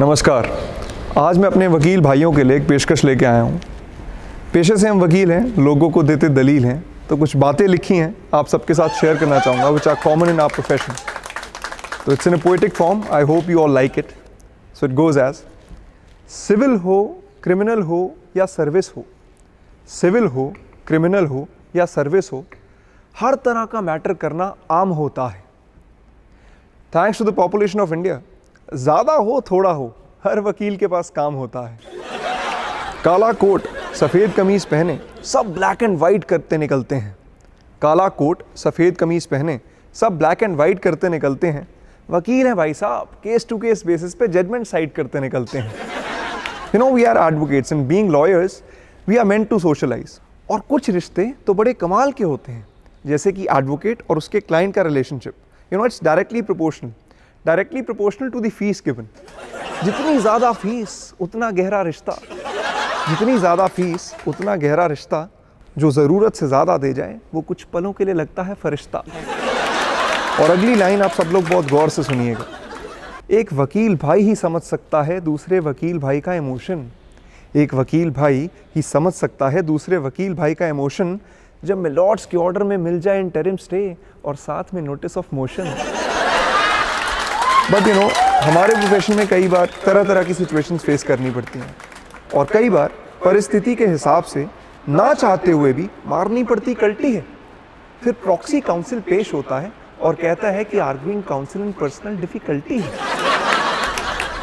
नमस्कार। आज मैं अपने वकील भाइयों के लिए एक पेशकश लेके आया हूँ। पेशे से हम वकील हैं, लोगों को देते दलील हैं, तो कुछ बातें लिखी हैं आप सबके साथ शेयर करना चाहूँगा which are common in our profession. तो it's in a poetic form, I hope you all like it. So it goes as, civil हो, क्रिमिनल हो या सर्विस हो, सिविल हो, क्रिमिनल हो या सर्विस हो, हर तरह का मैटर करना आम होता है। Thanks to the population of India, ज़्यादा हो थोड़ा हो, हर वकील के पास काम होता है। काला कोट सफ़ेद कमीज़ पहने सब ब्लैक एंड वाइट करते निकलते हैं। काला कोट सफ़ेद कमीज़ पहने सब ब्लैक एंड वाइट करते निकलते हैं। वकील हैं भाई साहब, केस टू केस बेसिस पे जजमेंट साइड करते निकलते हैं। You know, we are advocates and being lawyers we are meant to socialise. और कुछ रिश्ते तो बड़े कमाल के होते हैं, जैसे कि एडवोकेट और उसके क्लाइंट का relationship. You know, it's directly proportional to the fees given. जितनी ज़्यादा फीस उतना गहरा रिश्ता, जितनी ज़्यादा फीस उतना गहरा रिश्ता। जो ज़रूरत से ज़्यादा दे जाए वो कुछ पलों के लिए लगता है फरिश्ता। और अगली लाइन आप सब लोग बहुत गौर से सुनिएगा। एक वकील भाई ही समझ सकता है दूसरे वकील भाई का इमोशन। एक वकील भाई ही समझ सकता है दूसरे वकील भाई का इमोशन, जब मिलॉर्ड्स के ऑर्डर में मिल जाए इंटरिम स्टे और साथ में notice of motion. But you know, हमारे प्रोफेशन में कई बार तरह तरह की सिचुएशंस फेस करनी पड़ती हैं, और कई बार परिस्थिति के हिसाब से ना चाहते हुए भी मारनी पड़ती कल्टी है। फिर प्रॉक्सी काउंसिल पेश होता है और कहता है कि आर्ग्यूइंग काउंसिल इन पर्सनल डिफिकल्टी है।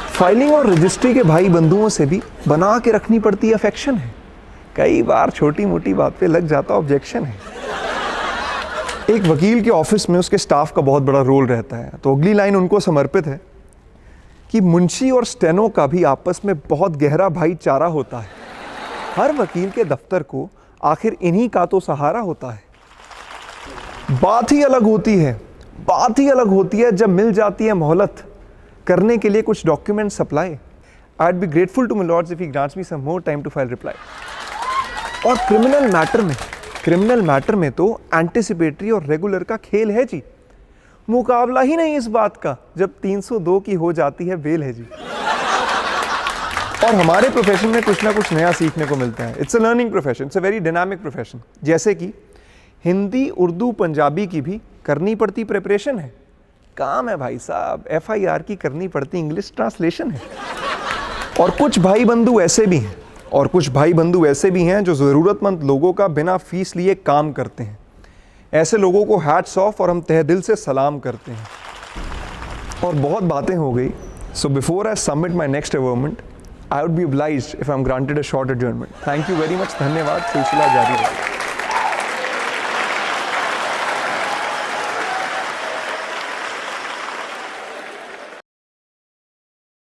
फाइलिंग और रजिस्ट्री के भाई बंधुओं से भी बना के रखनी पड़ती अफेक्शन है। कई बार छोटी मोटी बात पे लग जाता ऑब्जेक्शन है। एक वकील के ऑफिस में उसके स्टाफ का बहुत बड़ा रोल रहता है, तो अगली लाइन उनको समर्पित है कि मुंशी और स्टेनो का भी आपस में बहुत गहरा भाईचारा होता है। हर वकील के दफ्तर को आखिर इन्हीं का तो सहारा होता है। बात ही अलग होती है जब मिल जाती है मोहलत करने के लिए कुछ document supply. I would be grateful to my lords if he grants me some more time to file reply. और क्रिमिनल मैटर में तो एंटिसिपेटरी और रेगुलर का खेल है जी। मुकाबला ही नहीं इस बात का जब 302 की हो जाती है बेल है जी। और हमारे प्रोफेशन में कुछ ना कुछ नया सीखने को मिलता है। It's a learning profession, it's a very dynamic profession. जैसे कि हिंदी, उर्दू, पंजाबी की भी करनी पड़ती प्रिपरेशन है। काम है भाई साहब, FIR की करनी पड़ती इंग्लिश ट्रांसलेशन है। और कुछ भाई बंधु ऐसे भी हैं जो ज़रूरतमंद लोगों का बिना फीस लिए काम करते हैं। ऐसे लोगों को हैट्स ऑफ और हम तहे दिल से सलाम करते हैं। और बहुत बातें हो गई, so before I submit my next averment I would be obliged if I am granted a short adjournment. Thank you very much, धन्यवाद। सिलसिला जारी रहेगा।